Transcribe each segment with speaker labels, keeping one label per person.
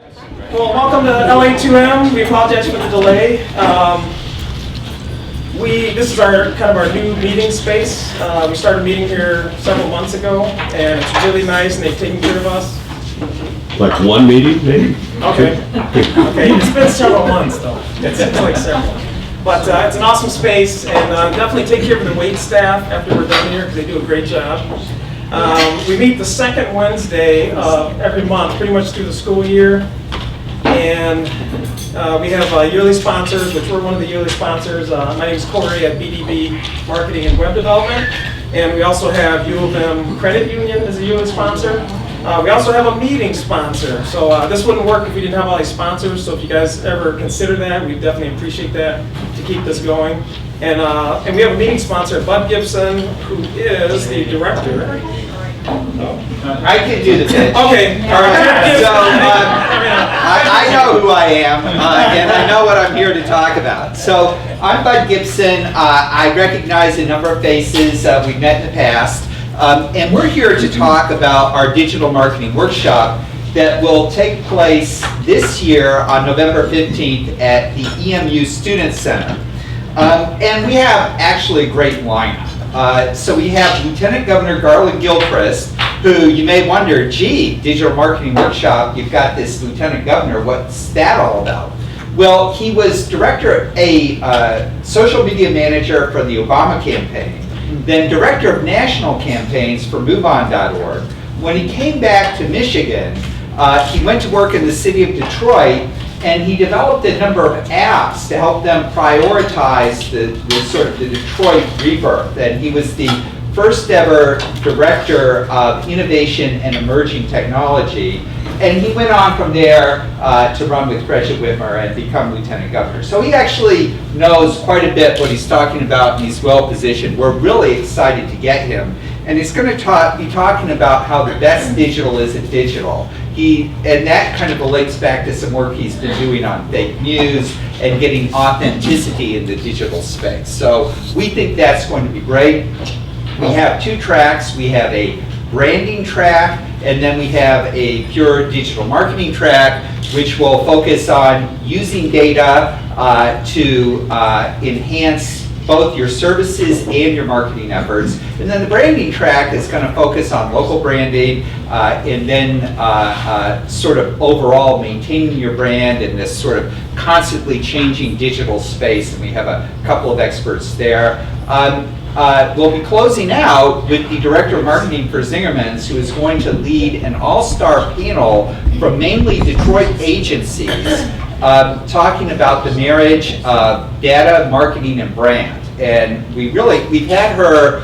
Speaker 1: Well, welcome to LA2M. We apologize for the delay. This is our new meeting space. We started meeting here several months ago, and it's really nice, and they've taken care of us.
Speaker 2: Like one meeting, maybe?
Speaker 1: Okay. Okay, it's been several months, though. It's like several. But it's an awesome space, and definitely take care of the wait staff after we're done here, because they do a great job. We meet the second Wednesday of every month, pretty much through the school year. And we have yearly sponsors, which we're one of the yearly sponsors. My name is Corey at BDB Marketing and Web Development. And we also have U of M Credit Union as a yearly sponsor. We also have a meeting sponsor. So this wouldn't work if we didn't have all these sponsors. So if you guys ever consider that, we definitely appreciate that to keep this going. And we have a meeting sponsor, Bud Gibson, who is the director.
Speaker 3: I can do the pitch.
Speaker 1: Okay, all right.
Speaker 3: So I know who I am, and I know what I'm here to talk about. So I'm Bud Gibson. I recognize a number of faces we've met in the past, and we're here to talk about our digital marketing workshop that will take place this year on November 15th at the EMU Student Center. And we have actually a great lineup. So we have Lieutenant Governor Garland Gilchrist, who you may wonder, gee, digital marketing workshop, you've got this Lieutenant Governor, what's that all about? Well, he was director, social media manager for the Obama campaign, then director of national campaigns for MoveOn.org. When he came back to Michigan, he went to work in the city of Detroit, and he developed a number of apps to help them prioritize the Detroit rebirth. And he was the first ever director of innovation and emerging technology. And he went on from there to run with Gretchen Whitmer and become lieutenant governor. So he actually knows quite a bit what he's talking about, and he's well positioned. We're really excited to get him. And he's going to be talking about how the best digital isn't digital. And that kind of relates back to some work he's been doing on fake news and getting authenticity in the digital space. So we think that's going to be great. We have two tracks. We have a branding track, and then we have a pure digital marketing track, which will focus on using data to enhance both your services and your marketing efforts. And then the branding track is going to focus on local branding and then sort of overall maintaining your brand in this sort of constantly changing digital space. And we have a couple of experts there. We'll be closing out with the Director of Marketing for Zingerman's, who is going to lead an all-star panel from mainly Detroit agencies talking about the marriage of data, marketing, and brand. And we've had her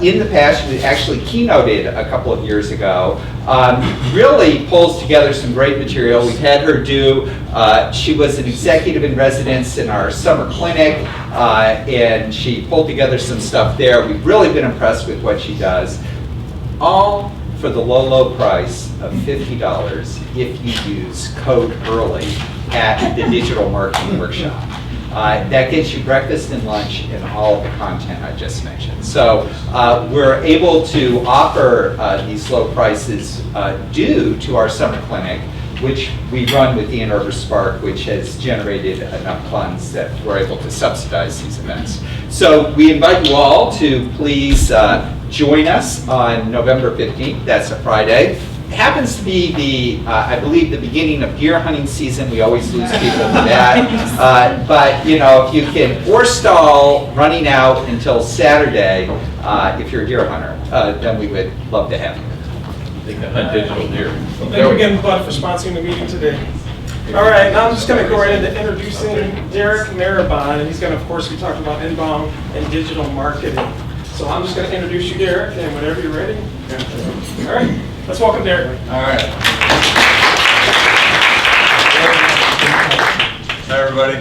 Speaker 3: in the past. She actually keynoted a couple of years ago. Really pulls together some great material. We've had her do, she was an executive in residence in our summer clinic, and she pulled together some stuff there. We've really been impressed with what she does. All for the low price of $50 if you use code EARLY at the Digital Marketing Workshop. That gets you breakfast and lunch and all of the content I just mentioned. So we're able to offer these low prices due to our summer clinic, which we run with the Ann Arbor Spark, which has generated enough funds that we're able to subsidize these events. So we invite you all to please join us on November 15th. That's a Friday. It happens to be I believe, the beginning of deer hunting season. We always lose people to that. But if you can forestall running out until Saturday, if you're a deer hunter, then we would love to have you.
Speaker 2: They can hunt digital deer.
Speaker 1: Thank you again, Bud, for sponsoring the meeting today. All right, now I'm just going to go right into introducing Derek Mehraban, and he's going to, of course, be talking about inbound and digital marketing. So I'm just going to introduce you, Derek, and whenever you're ready. All right. Let's welcome Derek.
Speaker 4: All right. Hi, everybody.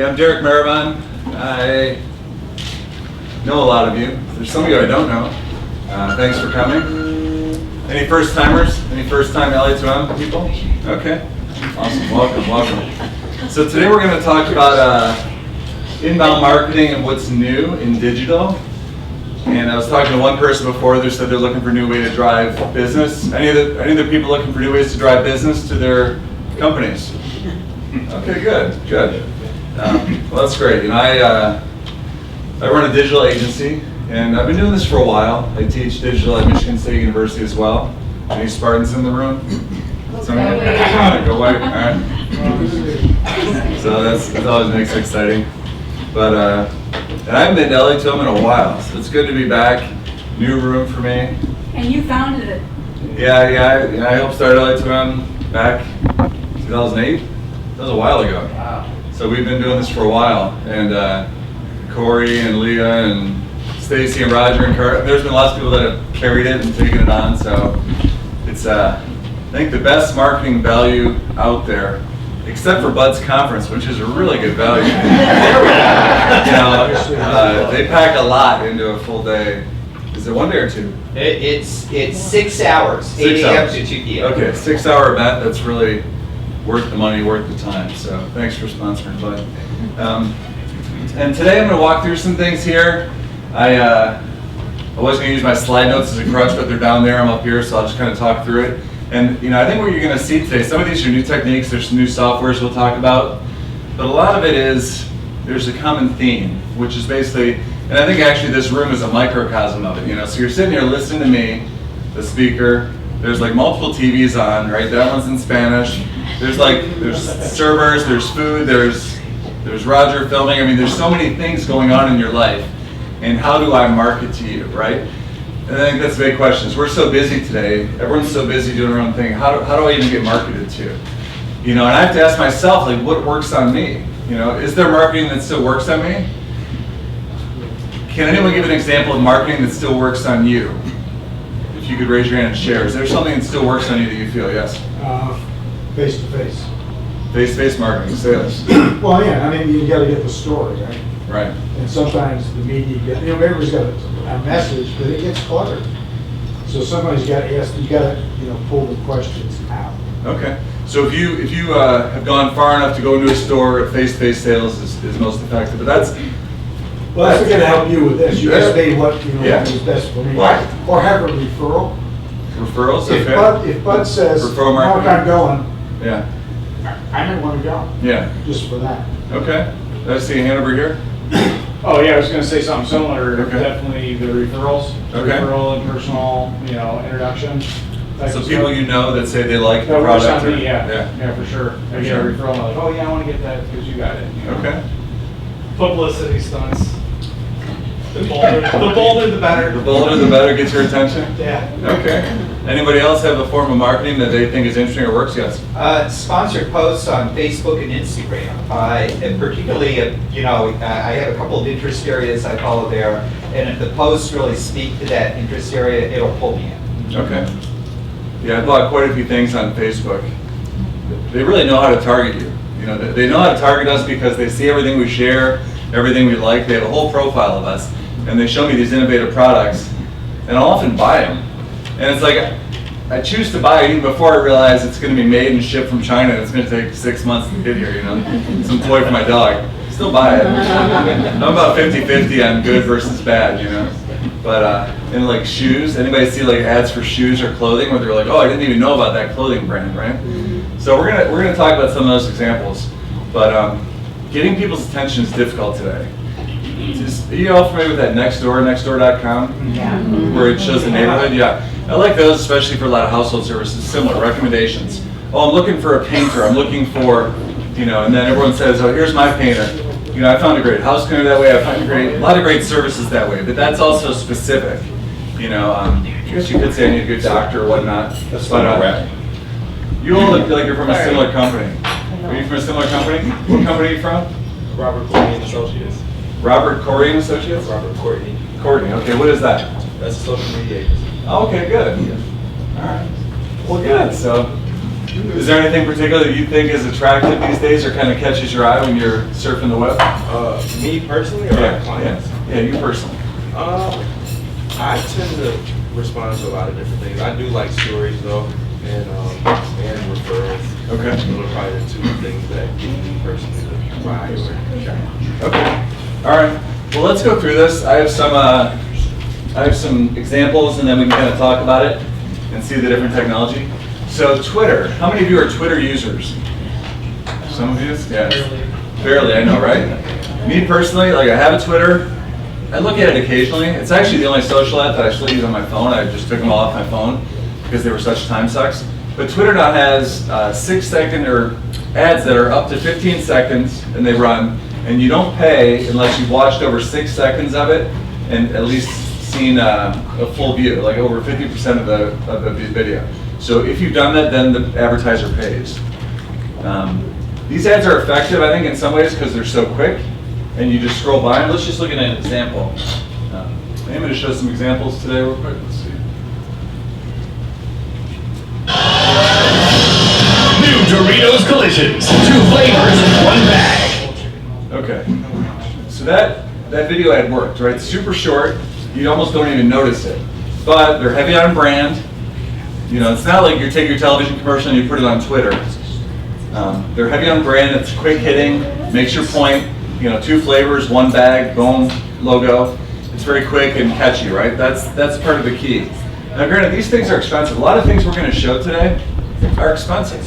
Speaker 4: I'm Derek Mehraban. I know a lot of you. There's some of you I don't know. Thanks for coming. Any first timers? Any first time LA2M people? Okay. Awesome. Welcome. So today we're going to talk about inbound marketing and what's new in digital. And I was talking to one person before, they said they're looking for a new way to drive business. Any of the people looking for new ways to drive business to their companies? Okay, good. Well, that's great. And I run a digital agency, and I've been doing this for a while. I teach digital at Michigan State University as well. Any Spartans in the room? Go away. All right. So that always makes it exciting. But and I haven't been to LA2M in a while, so it's good to be back. New room for me.
Speaker 5: And you founded it.
Speaker 4: Yeah. I helped start LA2M back 2008. That was a while ago.
Speaker 5: Wow.
Speaker 4: So we've been doing this for a while, and Corey and Leah and Stacy and Roger and Kurt. There's been lots of people that have carried it and taken it on. So it's I think the best marketing value out there, except for Bud's conference, which is a really good value. They pack a lot into a full day. Is it 1 day or 2?
Speaker 3: It's 6 hours,
Speaker 4: 6
Speaker 3: 8 a.m.
Speaker 4: hours.
Speaker 3: to 2 p.m.
Speaker 4: Okay, 6-hour event. That's really worth the money, worth the time. So thanks for sponsoring, Bud. And today I'm going to walk through some things here. I was going to use my slide notes as a crutch, but they're down there. I'm up here, so I'll just kind of talk through it. And I think what you're going to see today, some of these are new techniques, there's some new softwares we'll talk about, but a lot of it is, there's a common theme, which is basically, and I think actually this room is a microcosm of it, So you're sitting here listening to me, the speaker, there's like multiple TVs on, right? That one's in Spanish. There's servers, there's food, there's Roger filming. I mean, there's so many things going on in your life. And how do I market to you, right? And I think that's the big question. We're so busy today. Everyone's so busy doing their own thing. How do I even get marketed to? And I have to ask myself, like, what works on me? Is there marketing that still works on me? Can anyone give an example of marketing that still works on you? If you could raise your hand and share. Is there something that still works on you that you feel? Yes?
Speaker 6: Face-to-face.
Speaker 4: Face-to-face marketing, sales.
Speaker 6: Well, yeah, I mean, you gotta get the story, right?
Speaker 4: Right.
Speaker 6: And sometimes the media, everybody's got a message, but it gets cluttered. So somebody's gotta ask, you gotta, pull the questions out.
Speaker 4: Okay. So if you have gone far enough to go into a store, face-to-face sales is most effective. But that's
Speaker 6: gonna help you with this. You gotta say what,
Speaker 4: Yeah.
Speaker 6: is best for me.
Speaker 4: Right.
Speaker 6: Or have a referral.
Speaker 4: referrals.
Speaker 6: If Bud says,
Speaker 4: Referral
Speaker 6: Mark,
Speaker 4: marketing.
Speaker 6: I'm going,
Speaker 4: Yeah.
Speaker 6: I might wanna go,
Speaker 4: Yeah.
Speaker 6: just for that.
Speaker 4: Okay. Did I see a hand over here?
Speaker 7: Oh, yeah, I was gonna say something similar,
Speaker 4: Okay.
Speaker 7: definitely the referrals.
Speaker 4: Okay.
Speaker 7: Referral and personal, introduction. type
Speaker 4: So
Speaker 7: of
Speaker 4: people
Speaker 7: stuff.
Speaker 4: that say they like the
Speaker 7: That works
Speaker 4: product.
Speaker 7: on
Speaker 4: or-
Speaker 7: me, yeah, for sure. I
Speaker 4: For
Speaker 7: get
Speaker 4: sure.
Speaker 7: a referral, I'm like, oh yeah, I wanna get that because you got it.
Speaker 4: Okay.
Speaker 7: Publicity stunts. The bolder the better.
Speaker 4: The bolder the better gets your attention?
Speaker 7: Yeah.
Speaker 4: Okay. Anybody else have a form of marketing that they think is interesting or works? Yes.
Speaker 3: Sponsored posts on Facebook and Instagram. And particularly, I have a couple of interest areas I follow there, and if the posts really speak to that interest area, it'll pull me in.
Speaker 4: Okay. Yeah, I bought quite a few things on Facebook. They really know how to target you. They know how to target us because they see everything we share, everything we like. They have a whole profile of us, and they show me these innovative products, and I'll often buy them. And it's like, I choose to buy it even before I realize it's going to be made and shipped from China, and it's going to take 6 months to get here, Some toy for my dog. Still buy it. I'm about 50-50 on good versus bad, But, and like shoes, anybody see like ads for shoes or clothing where they're like, oh, I didn't even know about that clothing brand, right? So we're gonna talk about some of those examples. But getting people's attention is difficult today. Are you all familiar with that nextdoor.com?
Speaker 5: Yeah.
Speaker 4: Where it shows the neighborhood? Yeah. I like those, especially for a lot of household services, similar recommendations. Oh, I'm looking for a painter. I'm looking for, and then everyone says, oh, here's my painter. I found a great house cleaner that way. I found a lot of great services that way. But that's also specific. I guess you could say I need a good doctor or whatnot. But you all look like you're from a similar company. Are you from a similar company? What company are you from?
Speaker 8: Robert Courtney and Associates.
Speaker 4: Robert Corey and Associates?
Speaker 8: Robert Courtney.
Speaker 4: Courtney. Okay, what is that?
Speaker 8: That's a social media agency.
Speaker 4: Oh, okay, good. All right. Well, good. So, is there anything particular that you think is attractive these days or kind of catches your eye when you're surfing the web?
Speaker 8: Me personally or our clients?
Speaker 4: Yeah, you personally.
Speaker 8: I tend to respond to a lot of different things. I do like stories though, and referrals.
Speaker 4: Okay.
Speaker 8: Those are probably the two things that get me personally to buy or shop.
Speaker 4: Okay. All right. Well, let's go through this. I have some I have some examples, and then we can kind of talk about it and see the different technology. So Twitter, how many of you are Twitter users? Some of you? Yes. Barely, I know, right? Me personally, like I have a Twitter. I look at it occasionally. It's actually the only social app that I still use on my phone. I just took them all off my phone because they were such time sucks. But Twitter now has 6-second or ads that are up to 15 seconds, and they run. And you don't pay unless you've watched over 6 seconds of it and at least seen a full view, like over 50% of the video. So if you've done that, then the advertiser pays. These ads are effective, I think, in some ways because they're so quick, and you just scroll by them. Let's just look at an example. I'm going to show some examples today real quick. Let's see.
Speaker 5: New Doritos Collisions. 2 flavors, 1 bag.
Speaker 4: Okay. So that video ad worked, right? Super short. You almost don't even notice it. But they're heavy on brand. You know, it's not like you take your television commercial and you put it on Twitter. They're heavy on brand. It's quick hitting. Makes your point. You know, 2 flavors, 1 bag, boom, logo. It's very quick and catchy, right? That's part of the key. Now, granted, these things are expensive. A lot of things we're going to show today are expensive.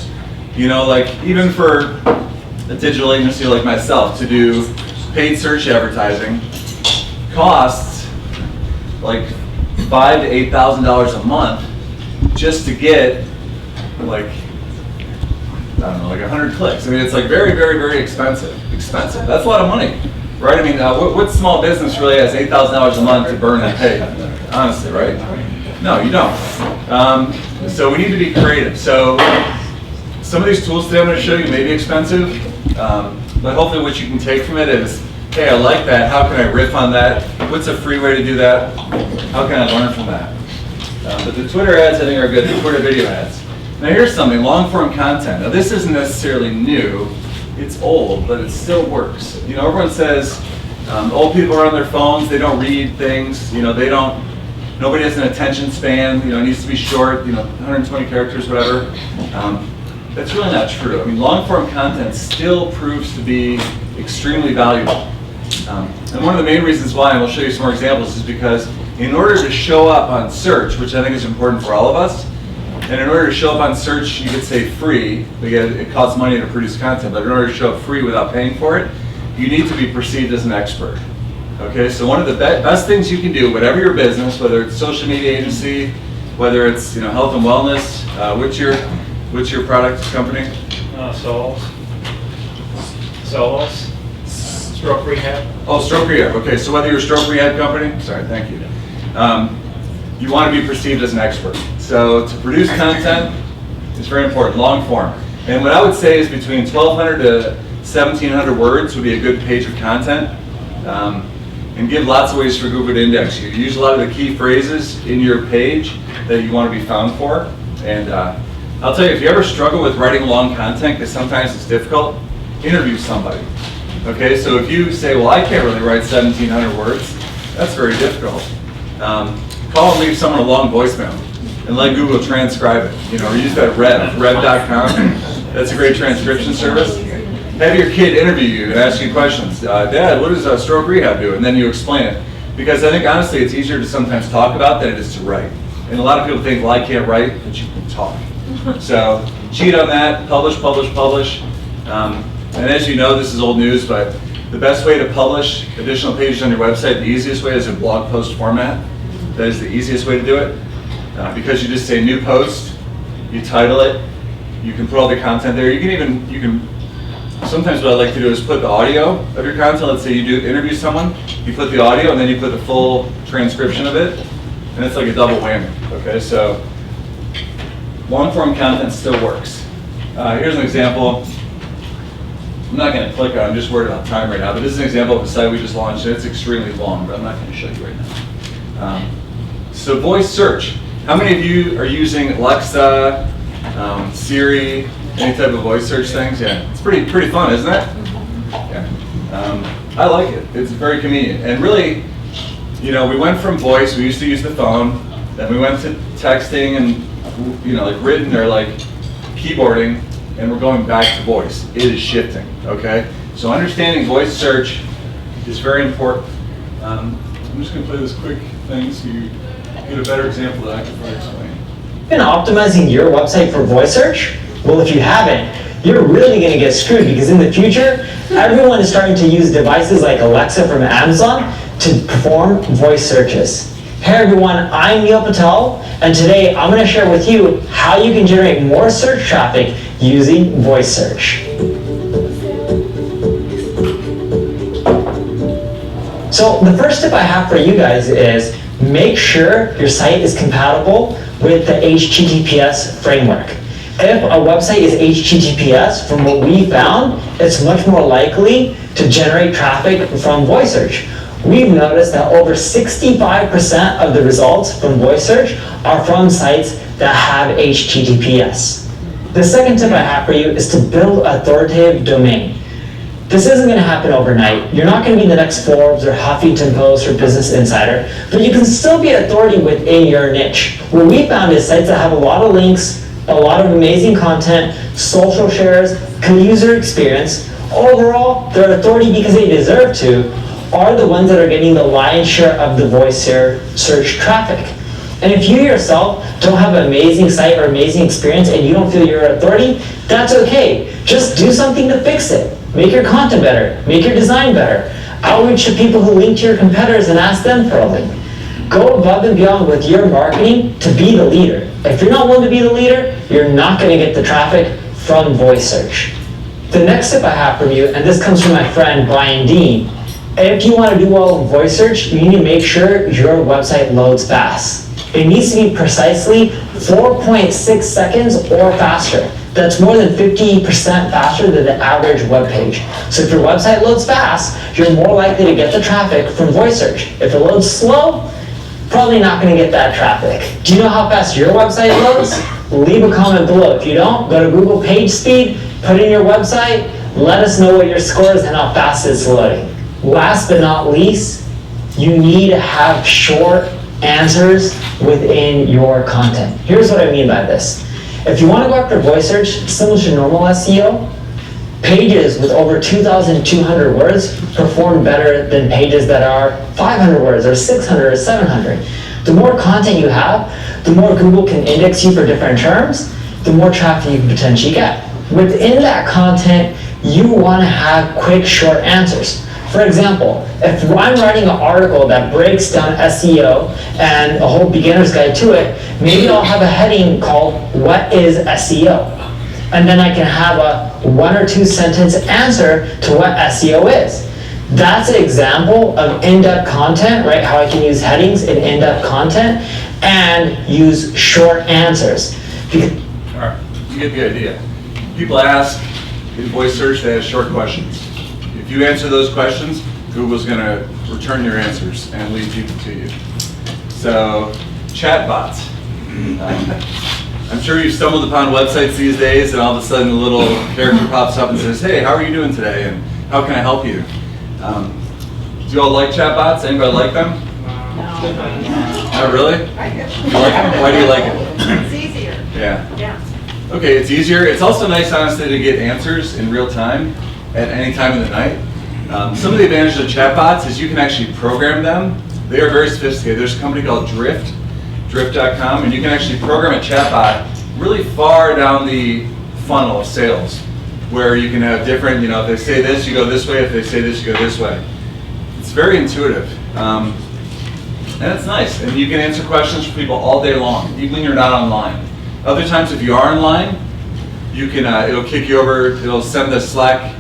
Speaker 4: You know, like even for a digital agency like myself to do paid search advertising costs like $5,000 to $8,000 a month just to get like, I don't know, like 100 clicks. I mean, it's like very, very, very expensive. That's a lot of money, right? I mean, what small business really has $8,000 a month to burn and pay? Honestly, right? No, you don't. So we need to be creative. So some of these tools today I'm going to show you may be expensive, but hopefully what you can take from it is, hey, I like that. How can I riff on that? What's a free way to do that? How can I learn from that? But the Twitter ads, I think, are good. The Twitter video ads. Now here's something, long-form content. Now this isn't necessarily new. It's old, but it still works. You know, everyone says old people are on their phones. They don't read things. You know, nobody has an attention span. You know, it needs to be short. You know, 120 characters, whatever. That's really not true. I mean, long-form content still proves to be extremely valuable. And one of the main reasons why, and we'll show you some more examples, is because in order to show up on search, which I think is important for all of us, and in order to show up on search, you could say free, because it costs money to produce content, but in order to show up free without paying for it, you need to be perceived as an expert. Okay, so one of the best things you can do, whatever your business, whether it's social media agency, whether it's health and wellness, what's your product company?
Speaker 1: Solos. Stroke rehab.
Speaker 4: Oh, stroke rehab. Okay, so whether you're a stroke rehab company, sorry, thank you. You want to be perceived as an expert. So to produce content is very important, long form. And what I would say is between 1,200 to 1,700 words would be a good page of content. And give lots of ways for Google to index you. Use a lot of the key phrases in your page that you want to be found for. And I'll tell you, if you ever struggle with writing long content, because sometimes it's difficult, interview somebody. Okay, so if you say, well, I can't really write 1,700 words, that's very difficult. Call and leave someone a long voicemail and let Google transcribe it. Or use that rev.com. That's a great transcription service. Have your kid interview you and ask you questions. Dad, what does stroke rehab do? And then you explain it. Because I think, honestly, it's easier to sometimes talk about than it is to write. And a lot of people think, well, I can't write, but you can talk. So cheat on that, publish. And as you know, this is old news, but the best way to publish additional pages on your website, the easiest way is a blog post format. That is the easiest way to do it. Because you just say new post, you title it, you can put all the content there. You can. Sometimes what I like to do is put the audio of your content. Let's say you do interview someone, you put the audio and then you put the full transcription of it, and it's like a double whammy. Okay, so long form content still works. Here's an example. I'm not going to click on it, I'm just worried about time right now, but this is an example of a site we just launched. It's extremely long, but I'm not going to show you right now. So voice search. How many of you are using Alexa, Siri, any type of voice search things? Yeah, it's pretty fun, isn't it? Yeah. I like it. It's very convenient. And really, we went from voice, we used to use the phone, then we went to texting and, like written or like keyboarding, and we're going back to voice. It is shifting, okay? So understanding voice search is very important. I'm just gonna play this quick things so you get a better example that I can probably explain.
Speaker 9: Been optimizing your website for voice search? Well, if you haven't, you're really going to get screwed because in the future, everyone is starting to use devices like Alexa from Amazon to perform voice searches. Hey everyone, I'm Neil Patel, and today I'm going to share with you how you can generate more search traffic using voice search. So the first tip I have for you guys is make sure your site is compatible with the HTTPS framework. If a website is HTTPS, from what we found, it's much more likely to generate traffic from voice search. We've noticed that over 65% of the results from voice search are from sites that have HTTPS. The second tip I have for you is to build an authoritative domain. This isn't going to happen overnight. You're not going to be the next Forbes or Huffington Post or Business Insider, but you can still be authority within your niche. What we found is sites that have a lot of links, a lot of amazing content, social shares, good user experience, overall, their authority because they deserve to, are the ones that are getting the lion's share of the voice search traffic. And if you yourself don't have an amazing site or amazing experience and you don't feel you're an authority, that's okay. Just do something to fix it. Make your content better, make your design better. Outreach to people who link to your competitors and ask them for a link. Go above and beyond with your marketing to be the leader. If you're not willing to be the leader, you're not going to get the traffic from voice search. The next tip I have from you, and this comes from my friend Brian Dean, if you want to do well in voice search, you need to make sure your website loads fast. It needs to be precisely 4.6 seconds or faster. That's more than 50% faster than the average web page. So if your website loads fast, you're more likely to get the traffic from voice search. If it loads slow, probably not going to get that traffic. Do you know how fast your website loads? Leave a comment below. If you don't, go to Google PageSpeed, put in your website, let us know what your score is and how fast it's loading. Last but not least, you need to have short answers within your content. Here's what I mean by this. If you want to go after voice search, similar to normal SEO, pages with over 2,200 words perform better than pages that are 500 words or 600 or 700. The more content you have, the more Google can index you for different terms, the more traffic you can potentially get. Within that content, you want to have quick, short answers. For example, if I'm writing an article that breaks down SEO and a whole beginner's guide to it, maybe I'll have a heading called, "What is SEO?" And then I can have a 1 or 2 sentence answer to what SEO is. That's an example of in-depth content, right? How I can use headings in in-depth content and use short answers.
Speaker 4: All right, you get the idea. People ask in voice search, they have short questions. If you answer those questions, Google's going to return your answers and lead people to you. So, chatbots. I'm sure you've stumbled upon websites these days and all of a sudden a little character pops up and says, "Hey, how are you doing today? And how can I help you?" Do you all like chatbots? Anybody like them? No. Not really? You like them? Why do you like it?
Speaker 10: It's easier.
Speaker 4: Yeah.
Speaker 10: Yeah.
Speaker 4: Okay, it's easier. It's also nice, honestly, to get answers in real time at any time of the night. Some of the advantages of chatbots is you can actually program them. They are very sophisticated. There's a company called Drift.com, and you can actually program a chatbot really far down the funnel of sales, where you can have different, if they say this, you go this way. If they say this, you go this way. It's very intuitive. And it's nice. And you can answer questions from people all day long, even when you're not online. Other times, if you are online, you can, it'll kick you over, it'll send the Slack,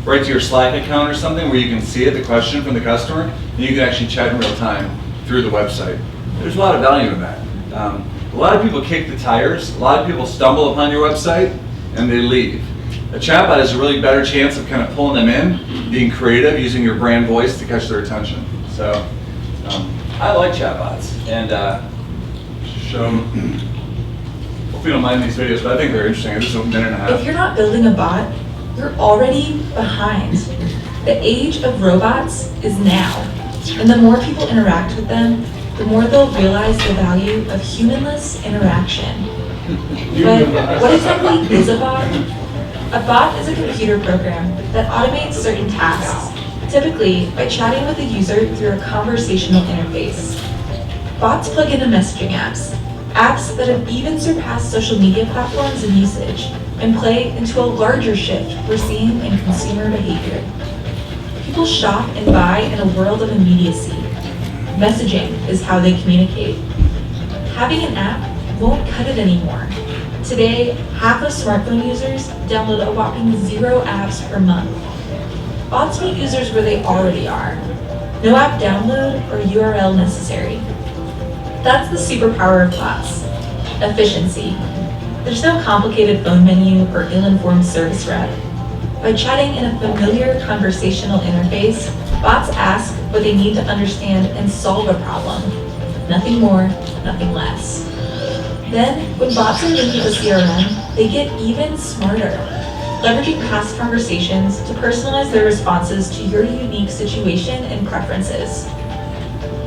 Speaker 4: right to your Slack account or something where you can see it, the question from the customer, and you can actually chat in real time through the website. There's a lot of value in that. A lot of people kick the tires, a lot of people stumble upon your website, and they leave. A chatbot has a really better chance of kind of pulling them in, being creative, using your brand voice to catch their attention. So, I like chatbots, and hope you don't mind these videos, but I think they're interesting. This is a minute and a half.
Speaker 10: If you're not building a bot, you're already behind. The age of robots is now. And the more people interact with them, the more they'll realize the value of humanless interaction. But what exactly is a bot? A bot is a computer program that automates certain tasks, typically by chatting with a user through a conversational interface. Bots plug into messaging apps that have even surpassed social media platforms in usage, and play into a larger shift we're seeing in consumer behavior. People shop and buy in a world of immediacy. Messaging is how they communicate. Having an app won't cut it anymore. Today, half of smartphone users download a whopping 0 apps per month. Bots meet users where they already are. No app download or URL necessary. That's the superpower of bots. Efficiency. There's no complicated phone menu or ill-informed service rep. By chatting in a familiar conversational interface, bots ask what they need to understand and solve a problem. Nothing more, nothing less. Then, when bots are linked with a CRM, they get even smarter, leveraging past conversations to personalize their responses to your unique situation and preferences.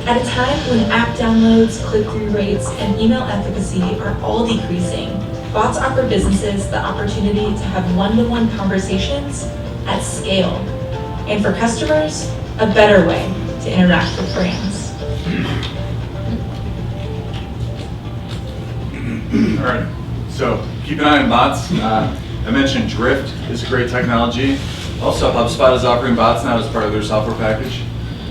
Speaker 10: At a time when app downloads, click-through rates, and email efficacy are all decreasing, bots offer businesses the opportunity to have one-to-one conversations at scale. And for customers, a better way to interact with brands.
Speaker 4: All right, so keep an eye on bots. I mentioned Drift is a great technology. Also, HubSpot is offering bots now as part of their software package.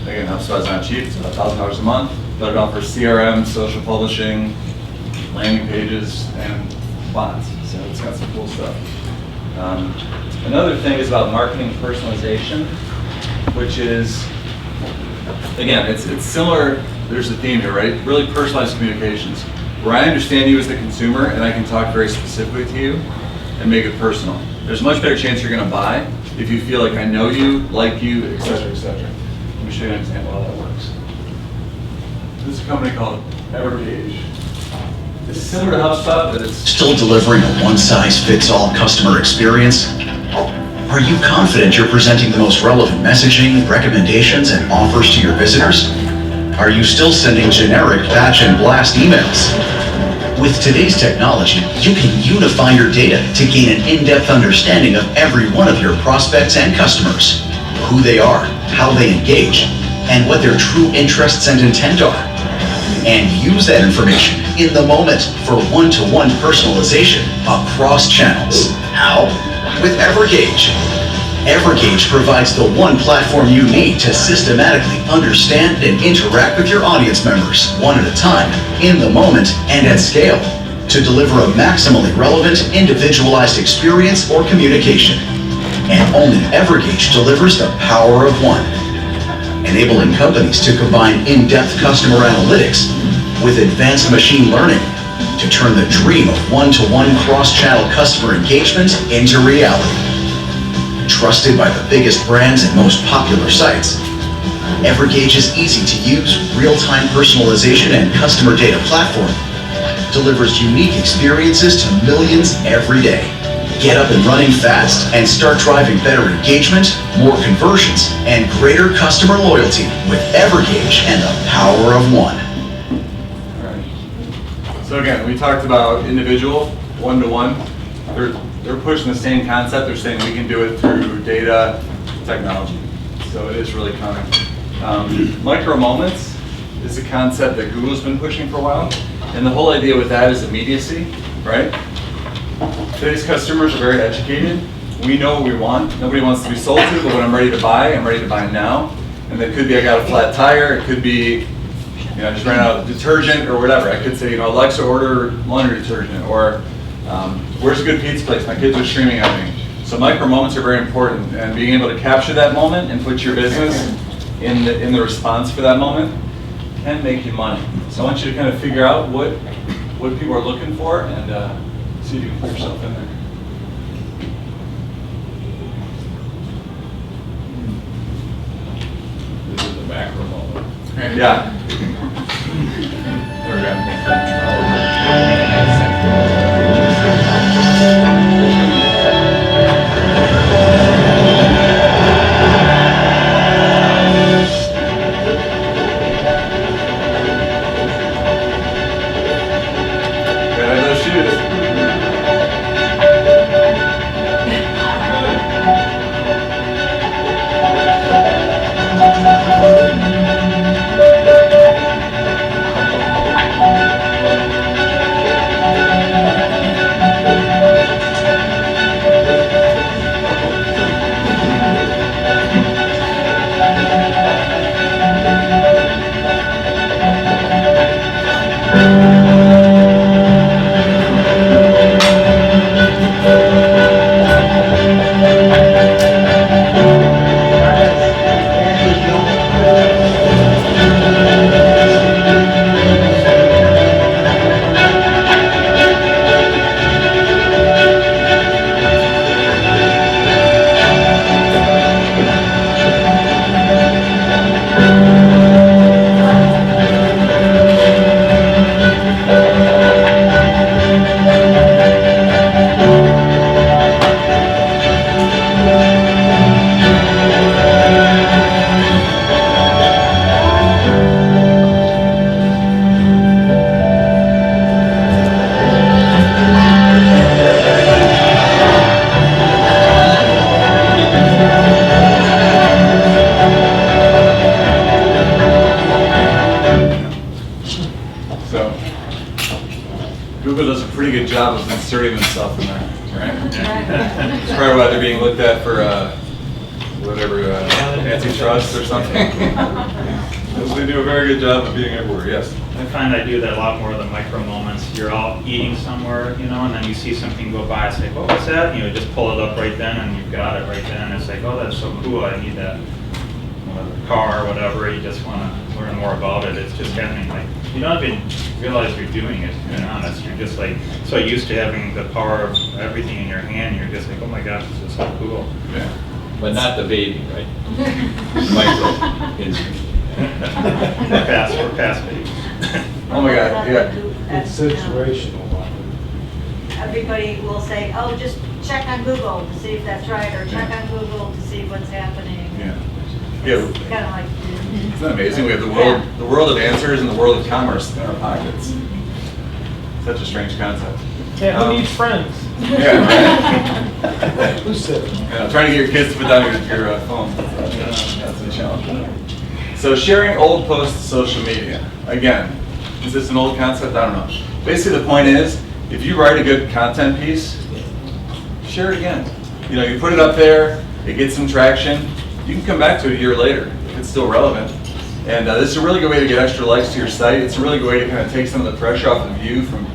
Speaker 4: Again, HubSpot is not cheap, it's about $1,000 a month, but it offers CRM, social publishing, landing pages, and bots. So it's got some cool stuff.
Speaker 11: Another thing is about marketing personalization, which is, again, it's similar. There's a theme here, right? Really personalized communications, where I understand you as the consumer and I can talk very specifically to you and make it personal. There's a much better chance you're going to buy if you feel like I know you, like you, etc., etc. Let me show you an example of how that works. This is a company called Evergage. It's similar to HubSpot, but it's
Speaker 5: Still delivering a one-size-fits-all customer experience? Are you confident you're presenting the most relevant messaging, recommendations, and offers to your visitors? Are you still sending generic batch and blast emails? With today's technology, you can unify your data to gain an in-depth understanding of every one of your prospects and customers, who they are, how they engage, and what their true interests and intent are. And use that information in the moment for one-to-one personalization across channels. How? With Evergage. Evergage provides the one platform you need to systematically understand and interact with your audience members, one at a time, in the moment, and at scale, to deliver a maximally relevant, individualized experience or communication. And only Evergage delivers the power of one, enabling companies to combine in-depth customer analytics with advanced machine learning to turn the dream of one-to-one cross-channel customer engagement into reality. Trusted by the biggest brands and most popular sites, Evergage's easy-to-use, real-time personalization and customer data platform delivers unique experiences to millions every day. Get up and running fast and start driving better engagement, more conversions, and greater customer loyalty with Evergage and the power of one.
Speaker 4: So again, we talked about individual, one-to-one. They're pushing the same concept. They're saying we can do it through data technology. So it is really coming. Micro moments is a concept that Google's been pushing for a while. And the whole idea with that is immediacy, right? Today's customers are very educated. We know what we want. Nobody wants to be sold to, but when I'm ready to buy now. And that could be I got a flat tire. It could be I just ran out of detergent or whatever. I could say, Alexa, order laundry detergent, or where's a good pizza place? My kids are screaming at me. So micro moments are very important, and being able to capture that moment and put your business in the response for that moment can make you money. So I want you to kind of figure out what people are looking for and see if you can put yourself in there.
Speaker 2: This is the macro moment.
Speaker 4: Yeah. There we Gotta those shoes.
Speaker 11: myself in that, right? It's probably why they're being looked at for whatever, antitrust or something. Because they do a very good job of being everywhere, yes.
Speaker 12: I find I do that a lot more of the micro moments. You're all eating somewhere, you know, and then you see something go by, it's like, oh, what's that? You know, just pull it up right then and you've got it right then. It's like, oh, that's so cool, I need that. Car or whatever, you just want to learn more about it. It's just happening, like, you don't even realize you're doing it, to be honest. You're just like so used to having the power of everything in your hand, you're just like, oh my gosh, this is so cool.
Speaker 11: Yeah.
Speaker 2: But not the baby, right? Micro instrument.
Speaker 12: We're past baby.
Speaker 11: Oh my God, yeah.
Speaker 6: It's situational.
Speaker 13: Everybody will say, oh, just check on Google to see if that's right, or check on Google to see what's happening.
Speaker 11: Yeah.
Speaker 13: It's
Speaker 11: Yeah.
Speaker 13: kind of like,
Speaker 11: Isn't that amazing? We have the world of answers and the world of commerce in our pockets. Such a strange concept.
Speaker 1: Yeah, who needs friends?
Speaker 11: Yeah, right?
Speaker 6: Who said it?
Speaker 11: Yeah, trying to get your kids to put down your phone. That's a challenge. So sharing old posts to social media. Again, is this an old concept? I don't know. Basically the point is, if you write a good content piece, share it again. You know, you put it up there, it gets some traction, you can come back to it a year later if it's still relevant. And this is a really good way to get extra likes to your site. It's a really good way to kind of take some of the pressure off of you from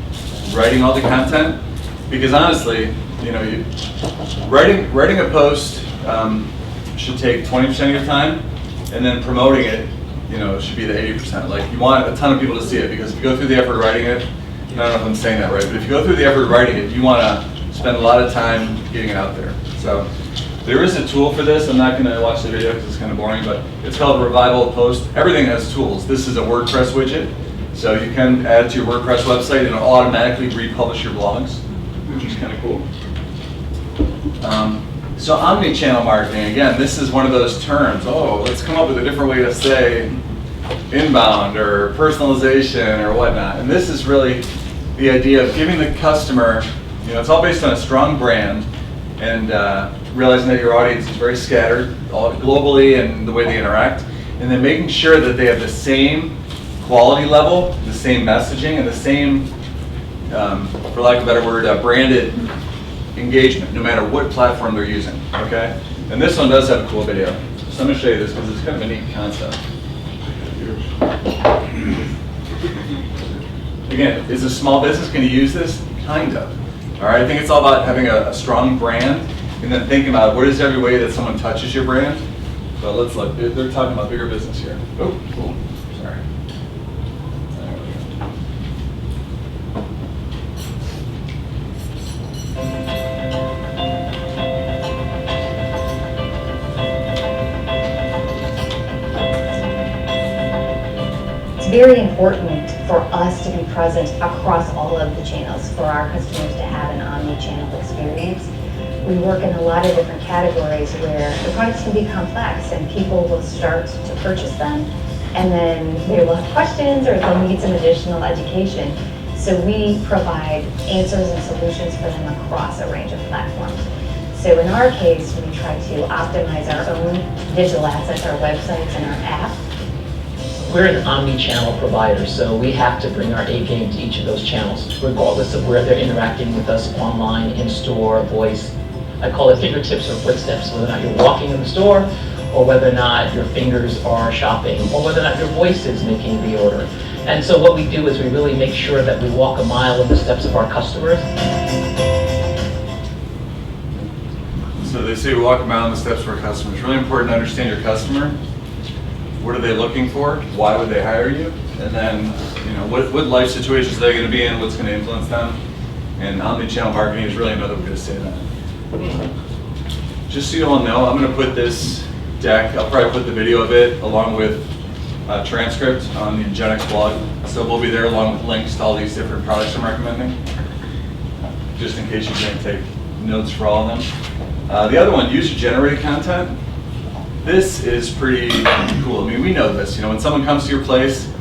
Speaker 11: writing all the content. Because honestly, you know, writing a post should take 20% of your time, and then promoting it, you know, should be the 80%. Like, you want a ton of people to see it, because if you go through the effort of writing it, I don't know if I'm saying that right, but if you go through the effort of writing it, you want to spend a lot of time getting it out there. So there is a tool for this. I'm not going to watch the video because it's kind of boring, but it's called Revival Post. Everything has tools. This is a WordPress widget, so you can add it to your WordPress website and it'll automatically republish your blogs, which is kind of cool. So omni-channel marketing, again, this is one of those terms. Oh, let's come up with a different way to say inbound or personalization or whatnot. And this is really the idea of giving the customer, you know, it's all based on a strong brand, and realizing that your audience is very scattered all globally and the way they interact, and then making sure that they have the same quality level, the same messaging, and the same, for lack of a better word, branded engagement, no matter what platform they're using, okay? And this one does have a cool video. So I'm gonna show you this because it's kind of a neat concept. Again, is a small business going to use this? Kind of. All right, I think it's all about having a strong brand and then thinking about what is every way that someone touches your brand. But let's look, they're talking about bigger business here. Oh, cool, sorry. There we go.
Speaker 14: It's very important for us to be present across all of the channels, for our customers to have an omni-channel experience. We work in a lot of different categories where the products can be complex and people will start to purchase them, and then they will have questions or they'll need some additional education. So we provide answers and solutions for them across a range of platforms. So in our case, we try to optimize our own digital assets, our websites and our app.
Speaker 9: We're an omni-channel provider, so we have to bring our A game to each of those channels, regardless of where they're interacting with us, online, in-store, voice. I call it fingertips or footsteps, whether or not you're walking in the store, or whether or not your fingers are shopping, or whether or not your voice is making the order. And so what we do is we really make sure that we walk a mile in the steps of our customers.
Speaker 11: So they say walk a mile in the steps of our customers. It's really important to understand your customer. What are they looking for? Why would they hire you? And then, you know, what life situations are they going to be in? What's going to influence them? And omni-channel marketing is really another way to say that. Just so you all know, I'm going to put this deck, I'll probably put the video of it along with a transcript on the Ingenex blog. So we'll be there along with links to all these different products I'm recommending, just in case you can't take notes for all of them. The other one, user-generated content. This is pretty cool. I mean, we know this. You know, when someone comes to your place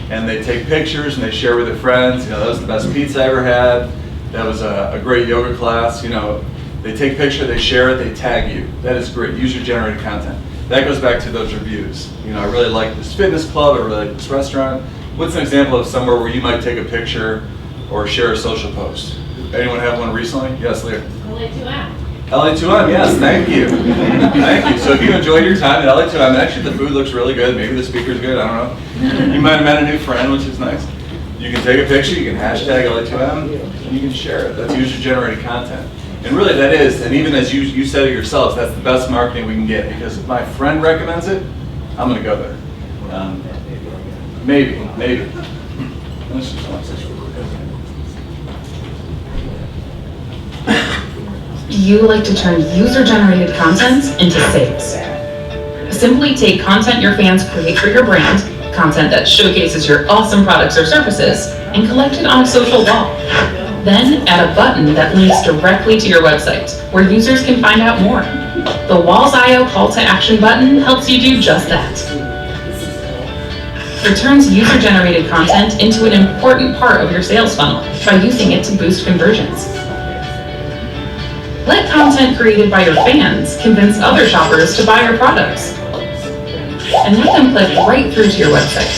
Speaker 11: and they take pictures and they share with their friends, you know, that was the best pizza I ever had. That was a great yoga class. You know, they take a picture, they share it, they tag you. That is great, user-generated content. That goes back to those reviews. You know, I really like this fitness club, I really like this restaurant. What's an example of somewhere where you might take a picture or share a social post? Anyone have one recently? Yes, Leah.
Speaker 15: LA2M.
Speaker 11: LA2M, yes, thank you. Thank you. So if you enjoyed your time at LA2M, actually the food looks really good, maybe the speaker's good, I don't know. You might have met a new friend, which is nice. You can take a picture, you can hashtag LA2M, and you can share it. That's user-generated content. And really that is, and even as you said it yourself, that's the best marketing we can get, because if my friend recommends it, I'm gonna go there. Maybe. Let's just watch this real quick.
Speaker 16: Do you like to turn user-generated content into sales? Simply take content your fans create for your brand, content that showcases your awesome products or services, and collect it on a social wall. Then add a button that links directly to your website, where users can find out more. The Walls.io call to action button helps you do just that. It turns user-generated content into an important part of your sales funnel by using it to boost conversions. Let content created by your fans convince other shoppers to buy your products. And let them click right through to your website.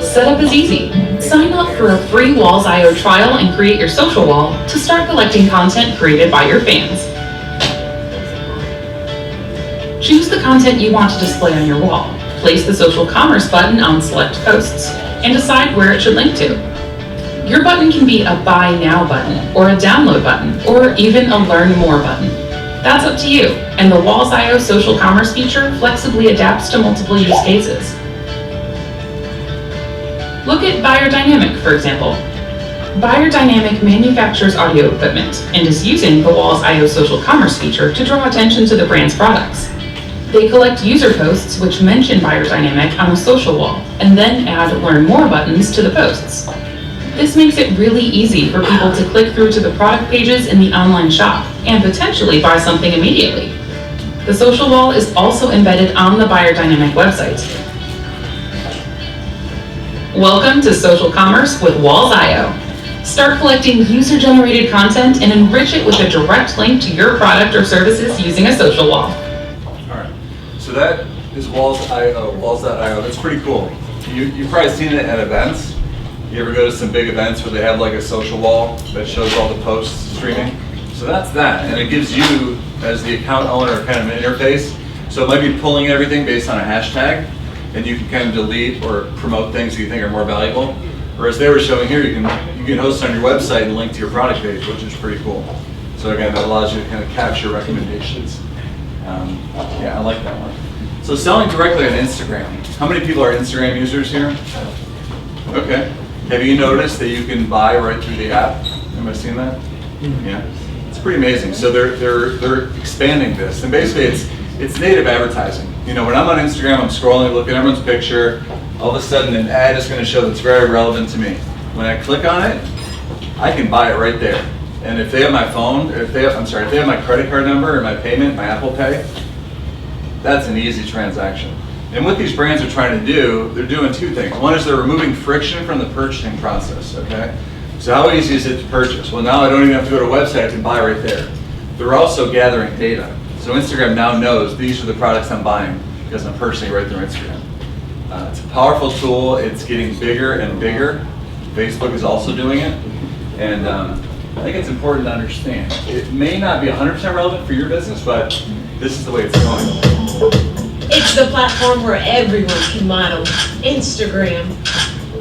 Speaker 16: Setup is easy. Sign up for a free Walls.io trial and create your social wall to start collecting content created by your fans. Choose the content you want to display on your wall. Place the social commerce button on select posts and decide where it should link to. Your button can be a buy now button, or a download button, or even a learn more button. That's up to you, and the Walls.io social commerce feature flexibly adapts to multiple use cases. Look at Buyer Dynamic, for example. Buyer Dynamic manufactures audio equipment and is using the Walls.io social commerce feature to draw attention to the brand's products. They collect user posts which mention Buyer Dynamic on a social wall, and then add learn more buttons to the posts. This makes it really easy for people to click through to the product pages in the online shop and potentially buy something immediately. The social wall is also embedded on the Buyer Dynamic website. Welcome to social commerce with Walls.io. Start collecting user-generated content and enrich it with a direct link to your product or services using a social wall.
Speaker 11: All right, so that is Walls.io. That's pretty cool. You've probably seen it at events. You ever go to some big events where they have like a social wall that shows all the posts streaming? So that's that, and it gives you, as the account owner, kind of an interface. So it might be pulling everything based on a hashtag, and you can kind of delete or promote things that you think are more valuable. Or as they were showing here, you can host on your website and link to your product page, which is pretty cool. So again, that allows you to kind of capture recommendations. Yeah, I like that one. So selling directly on Instagram. How many people are Instagram users here? Okay. Have you noticed that you can buy right through the app? Have I seen that? Yeah. It's pretty amazing. So they're expanding this, and basically it's native advertising. You know, when I'm on Instagram, I'm scrolling, looking at everyone's picture. All of a sudden, an ad is going to show that's very relevant to me. When I click on it, I can buy it right there. And if they have my phone, or if they have my credit card number or my payment, my Apple Pay, that's an easy transaction. And what these brands are trying to do, they're doing two things. One is they're removing friction from the purchasing process, okay? So how easy is it to purchase? Well, now I don't even have to go to a website, I can buy right there. They're also gathering data. So Instagram now knows these are the products I'm buying because I'm purchasing right through Instagram. It's a powerful tool, it's getting bigger and bigger. Facebook is also doing it. And I think it's important to understand. It may not be 100% relevant for your business, but this is the way it's going.
Speaker 15: It's the platform where everyone can model. Instagram.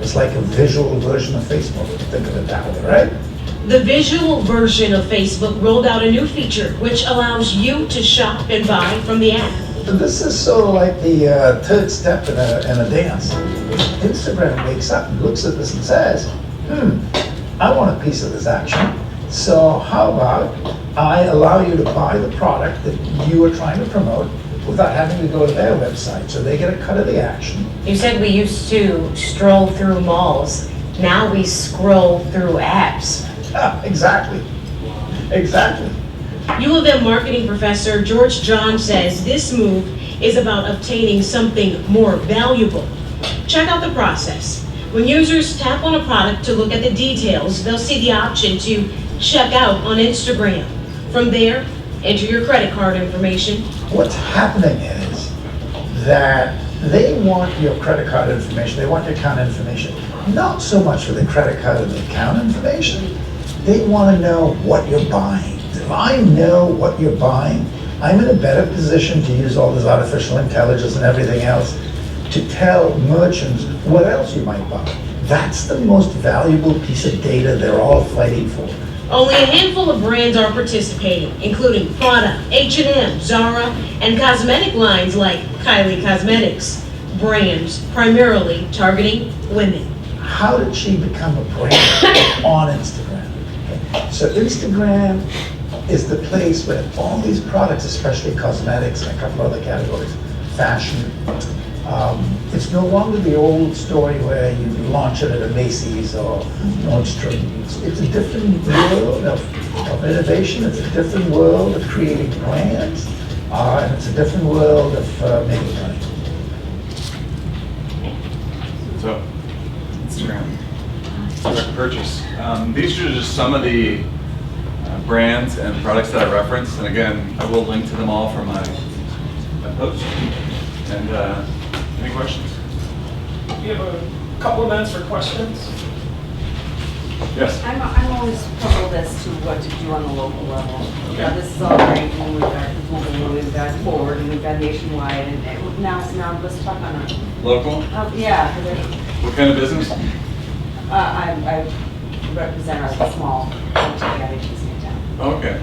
Speaker 17: It's like a visual version of Facebook, think of it that way, right?
Speaker 15: The visual version of Facebook rolled out a new feature which allows you to shop and buy from the app.
Speaker 17: But this is sort of like the third step in a dance. Instagram wakes up and looks at this and says, I want a piece of this action. So how about I allow you to buy the product that you are trying to promote without having to go to their website, so they get a cut of the action.
Speaker 18: You said we used to stroll through malls. Now we scroll through apps.
Speaker 17: Exactly. Exactly.
Speaker 15: U of M marketing professor George John says this move is about obtaining something more valuable. Check out the process. When users tap on a product to look at the details, they'll see the option to check out on Instagram. From there, enter your credit card information.
Speaker 17: What's happening is that they want your credit card information, they want your account information, not so much for the credit card and the account information. They want to know what you're buying. If I know what you're buying, I'm in a better position to use all this artificial intelligence and everything else to tell merchants what else you might buy. That's the most valuable piece of data they're all fighting for.
Speaker 15: Only a handful of brands are participating, including Prada, H&M, Zara, and cosmetic lines like Kylie Cosmetics, brands primarily targeting women.
Speaker 17: How did she become a brand on Instagram? Okay. So Instagram is the place where all these products, especially cosmetics and a couple other categories, fashion, it's no longer the old story where you launch it at a Macy's or Nordstrom. It's a different world of innovation. It's a different world of creating brands, and it's a different world of making money.
Speaker 11: So, Instagram, direct purchase. These are just some of the brands and products that I referenced, and again, I will link to them all from my post. And any questions?
Speaker 1: We have a couple of minutes for questions.
Speaker 11: Yes.
Speaker 19: I'm always puzzled as to what to do on the local level. This is all great, and we've got Google, and we've got Forward, and we've got Nationwide, and now let's talk on a
Speaker 11: Local?
Speaker 19: yeah.
Speaker 11: What kind of business?
Speaker 19: I represent a small boutique ad agency in town.
Speaker 11: Okay.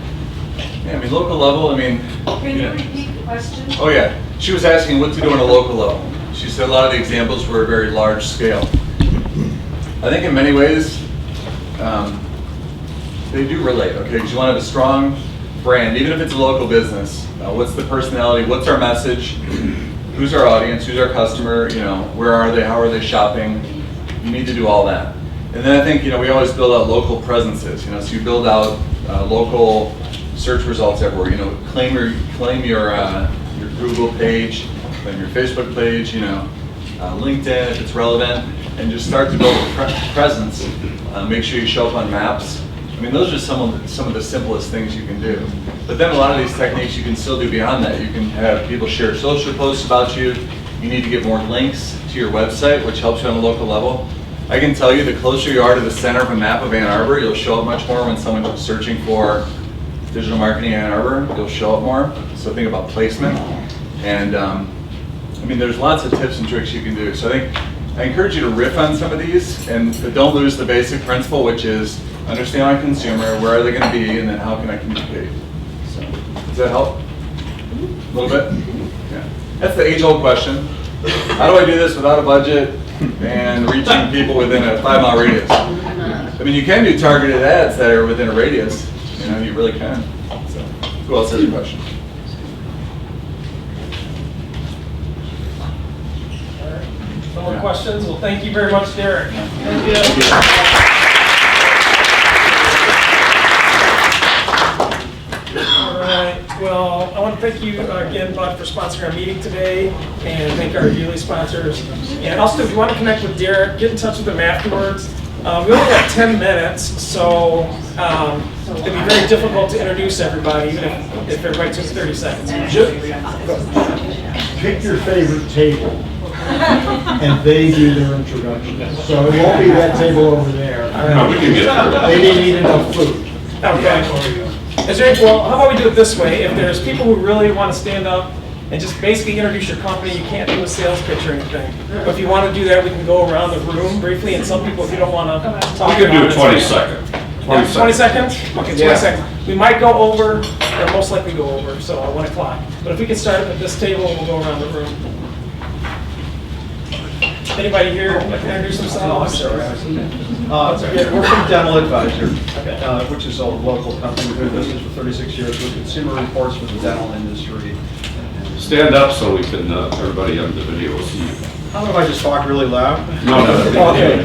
Speaker 11: Yeah, I mean, local level, I mean.
Speaker 19: Can you repeat the question?
Speaker 11: Oh, yeah. She was asking what to do on a local level. She said a lot of the examples were very large scale. I think in many ways, they do relate, okay? Because you want to have a strong brand, even if it's a local business. What's the personality? What's our message? Who's our audience? Who's our customer? You know, where are they? How are they shopping? You need to do all that. And then I think, you know, we always build out local presences, you know, so you build out local search results everywhere, you know, claim your Google page, claim your Facebook page, you know, LinkedIn if it's relevant, and just start to build a presence. Make sure you show up on maps. I mean, those are some of the simplest things you can do. But then a lot of these techniques you can still do beyond that. You can have people share social posts about you. You need to get more links to your website, which helps you on a local level. I can tell you the closer you are to the center of a map of Ann Arbor, you'll show up much more when someone's searching for digital marketing in Ann Arbor. You'll show up more. So think about placement. And I mean, there's lots of tips and tricks you can do. So I encourage you to riff on some of these, but don't lose the basic principle, which is understand my consumer, where are they going to be, and then how can I communicate. So, does that help? A little bit? Yeah. That's the age-old question. How do I do this without a budget and reaching people within a 5-mile radius? I mean, you can do targeted ads that are within a radius. You know, you really can. So, who else has a question?
Speaker 1: No more questions? Well, thank you very much, Derek. Thank you. All right. Well, I want to thank you again, Bud, for sponsoring our meeting today, and thank our yearly sponsors. And also, if you want to connect with Derek, get in touch with him afterwards. We only have 10 minutes, so it'd be very difficult to introduce everybody, even if everybody took 30 seconds.
Speaker 6: Pick your favorite table, and they do their introduction. So it won't be that table over there.
Speaker 2: No, we can get through.
Speaker 6: They didn't eat enough food.
Speaker 1: Okay. Well, how about we do it this way? If there's people who really want to stand up and just basically introduce your company, you can't do a sales pitch or anything. But if you want to do that, we can go around the room briefly, and some people, if you don't want to talk
Speaker 2: We can do
Speaker 1: about
Speaker 2: a 20 second.
Speaker 1: 20 seconds? Okay, 20 seconds. We might go over, or most likely go over, so 1 o'clock. But if we can start at this table, we'll go around the room. Anybody here like to introduce themselves?
Speaker 20: We're from Dental Advisor, which is a local company. We've been in business for 36 years with consumer reports for the dental industry.
Speaker 2: Stand up so we can, everybody on the video will see you.
Speaker 20: How about if I just talk really loud?
Speaker 2: No.
Speaker 20: Okay.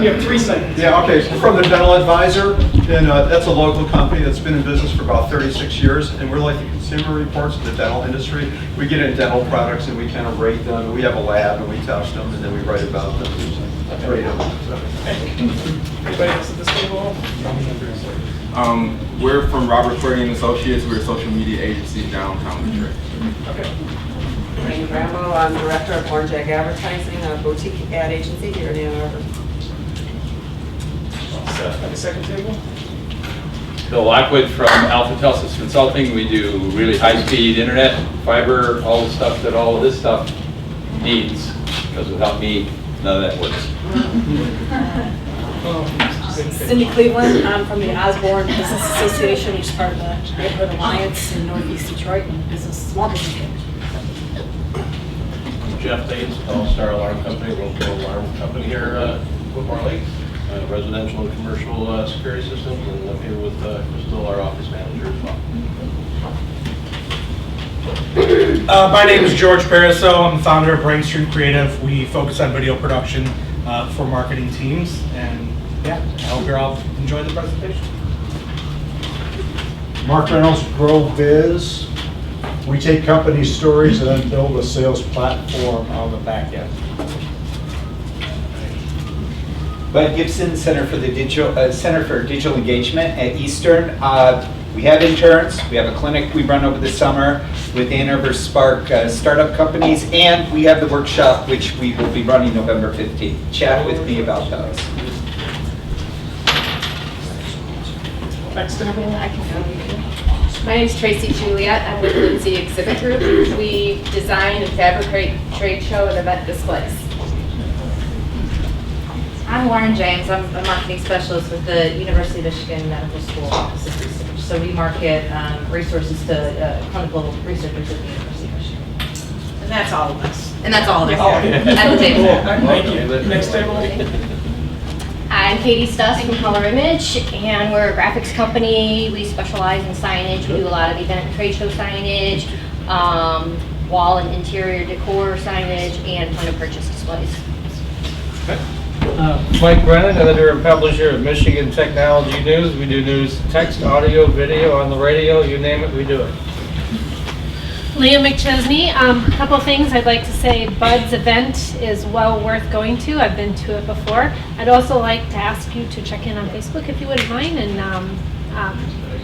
Speaker 1: You have 3 seconds.
Speaker 20: Yeah, okay. So from the Dental Advisor, and that's a local company that's been in business for about 36 years, and we're like the consumer reports of the dental industry. We get in dental products and we kind of rate them, and we have a lab and we test them, and then we write about them and rate them.
Speaker 1: Anybody else at this table?
Speaker 21: We're from Robert Query and Associates. We're a social media agency downtown Detroit.
Speaker 1: Okay.
Speaker 19: Jane Rambo, I'm Director of Orange Egg Advertising, a boutique ad agency here in Ann Arbor.
Speaker 1: the second table.
Speaker 2: Bill Lockwood from Alpha Telsis Consulting. We do really high-speed internet, fiber, all the stuff that all of this stuff needs, because without me, none of that works.
Speaker 7: Cindy Cleveland, I'm from the Osborne Business Association, which is part of the Neighborhood Alliance in Northeast Detroit, and small business.
Speaker 22: Jeff Bates, All-Star Alarm Company, local alarm company here in Whitmore Lake, residential and commercial security systems, and I'm here with Crystal, our office manager as well.
Speaker 23: My name is George Pariso. I'm the founder of Brainstream Creative. We focus on video production for marketing teams, and yeah, I hope you all enjoy the presentation.
Speaker 6: Mark Reynolds, Grow Biz. We take company stories and then build a sales platform on the back end.
Speaker 3: Bud Gibson, Center for Digital Engagement at Eastern. We have interns. We have a clinic we run over the summer with Ann Arbor Spark startup companies, and we have the workshop which we will be running November 15th. Chat with me about those.
Speaker 1: Next table.
Speaker 24: My name is Tracy Juliet. I'm with Lindsay Exhibit Group. We design and fabricate trade show and event displays.
Speaker 25: I'm Lauren James. I'm a marketing specialist with the University of Michigan Medical School Office of Research. So we market resources to clinical researchers at the University of Michigan.
Speaker 7: And that's all of us.
Speaker 25: And that's all of us
Speaker 1: Oh,
Speaker 25: here at the table.
Speaker 1: Thank you. Next table.
Speaker 26: I'm Katie Stuss from Color Image, and we're a graphics company. We specialize in signage. We do a lot of event and trade show signage, wall and interior decor signage, and point of purchase displays.
Speaker 27: Mike Brennan, editor and publisher of Michigan Technology News. We do news, text, audio, video, on the radio, you name it, we do it.
Speaker 28: Leah McChesney, a couple things I'd like to say. Bud's event is well worth going to. I've been to it before. I'd also like to ask you to check in on Facebook if you wouldn't mind, and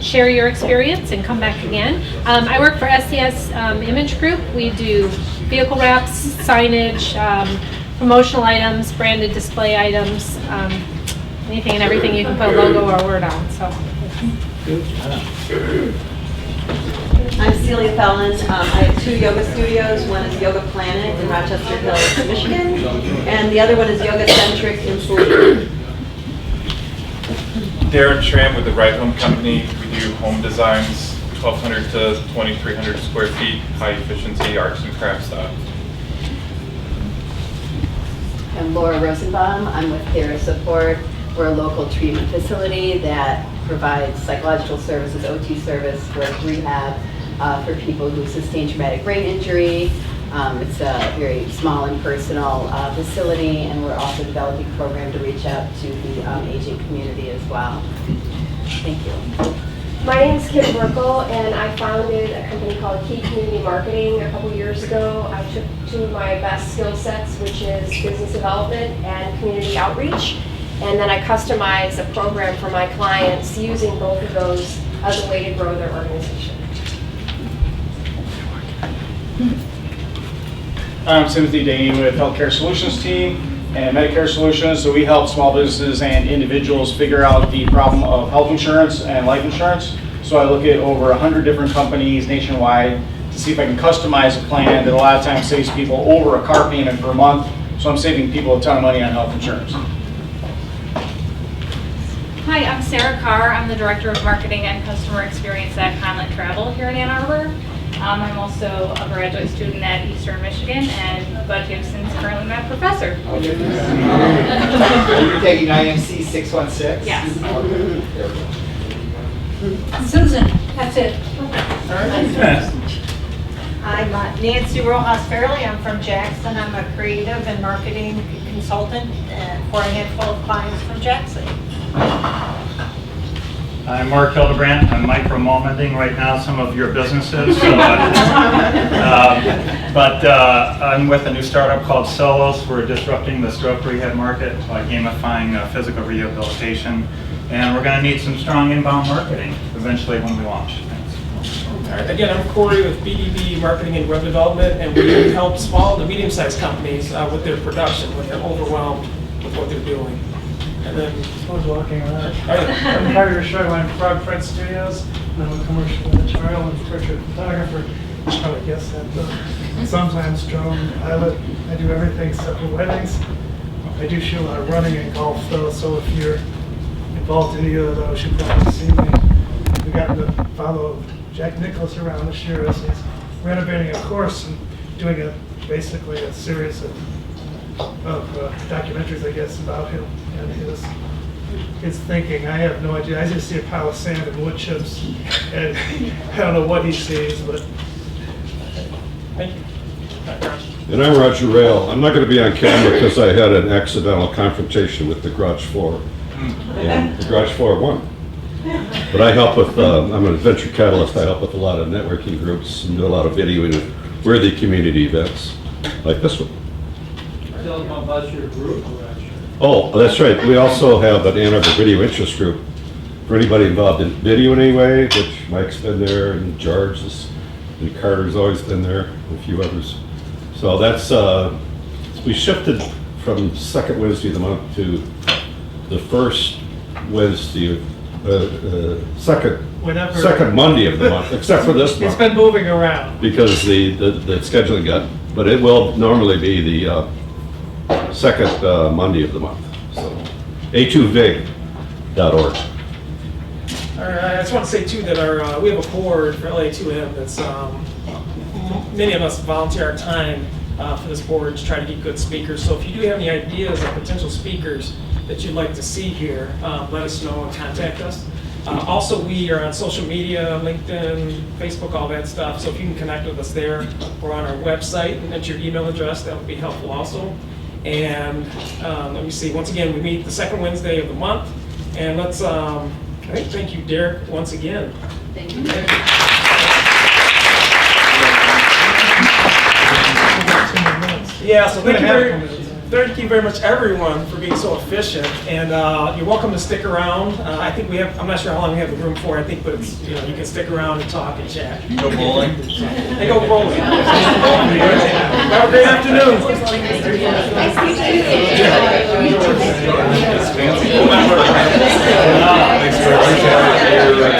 Speaker 28: share your experience and come back again. I work for STS Image Group. We do vehicle wraps, signage, promotional items, branded display items, anything and everything you can put a logo or a word on. So.
Speaker 29: I'm Celia Fellon. I have 2 yoga studios. One is Yoga Planet in Rochester Hills, Michigan, and the other one is Yoga Centric in Toledo.
Speaker 30: Darren Schramm with the Revel Company. We do home designs, 1,200 to 2,300 square feet, high efficiency arts and crafts stuff.
Speaker 31: I'm Laura Rosenbaum. I'm with Thera Support. We're a local treatment facility that provides psychological services, OT service, work rehab for people who sustain traumatic brain injury. It's a very small and personal facility, and we're also developing a program to reach out to the aging community as well. Thank you.
Speaker 26: My name is Kim Burkle, and I founded a company called Key Community Marketing a couple years ago. I took 2 of my best skill sets, which is business development and community outreach, and then I customize a program for my clients using both of those as a way to grow their organization.
Speaker 32: I'm Timothy Daney with Healthcare Solutions Team and Medicare Solutions. So we help small businesses and individuals figure out the problem of health insurance and life insurance. So I look at over 100 different companies nationwide to see if I can customize a plan that a lot of times saves people over a car payment per month. So I'm saving people a ton of money on health insurance.
Speaker 33: Hi, I'm Sarah Carr. I'm the Director of Marketing and Customer Experience at Conlin Travel here in Ann Arbor. I'm also a graduate student at Eastern Michigan, and Bud Gibson's currently my professor.
Speaker 3: You're taking IMC 616?
Speaker 33: Yes.
Speaker 13: Susan, that's it.
Speaker 7: I'm Nancy Rojas Fairley. I'm from Jackson. I'm a creative and marketing consultant for a handful of clients from Jackson.
Speaker 12: I'm Mark Hildebrandt. I'm micro-momenting right now some of your businesses. So, I'm with a new startup called Solos. We're disrupting the stroke rehab market by gamifying physical rehabilitation. And we're going to need some strong inbound marketing eventually when we launch.
Speaker 1: All right. Again, I'm Corey with BDB Marketing and Web Development, and we help small to medium-sized companies with their production when they're overwhelmed with what they're doing. And then,
Speaker 4: I was walking around.
Speaker 1: Are you?
Speaker 4: I'm Carter Shoreline Frog Print Studios, and I'm a commercial editorial and portrait photographer. You probably guessed that, though. Sometimes drone, pilot, I do everything except for weddings. I do shoot a lot of running and golf, though, so if you're involved in either of those, you probably see me. We got to follow Jack Nicholas around this year as he's renovating a course and doing basically a series of documentaries, I guess, about him and his thinking. I have no idea. I just see a pile of sand and wood chips, and I don't know what he sees, but.
Speaker 1: Thank you.
Speaker 5: And I'm Roger Rayle. I'm not going to be on camera because I had an accidental confrontation with the garage floor. And the garage floor won. But I help with, I'm an adventure catalyst. I help with a lot of networking groups and do a lot of videoing of worthy community events, like this one.
Speaker 27: Tell them about your group.
Speaker 5: Oh, that's right. We also have an Ann Arbor Video Interest Group for anybody involved in video in any way, which Mike's been there, and George is, and Carter's always been there, and a few others. So that's, we shifted from second Wednesday of the month to the first Wednesday, second Monday of the month, except for this month.
Speaker 4: It's been moving around.
Speaker 5: Because the scheduling got, but it will normally be the second Monday of the month. So, a2vig.org.
Speaker 1: All right, I just want to say too that we have a board for LA2M that's many of us volunteer our time for this board to try to get good speakers. So if you do have any ideas of potential speakers that you'd like to see here, let us know and contact us. Also, we are on social media, LinkedIn, Facebook, all that stuff. So if you can connect with us there, we're on our website and enter your email address. That would be helpful also. And let me see. Once again, we meet the second Wednesday of the month. And let's. Thank you, Derek, once again.
Speaker 25: Thank you.
Speaker 1: Yeah, so thank you very much, everyone, for being so efficient. And you're welcome to stick around. I think we have, I'm not sure how long we have the room for, I think, but it's, you can stick around and talk and chat.
Speaker 30: Go bowling.
Speaker 1: They go bowling. Have a great afternoon.
Speaker 30: Thanks for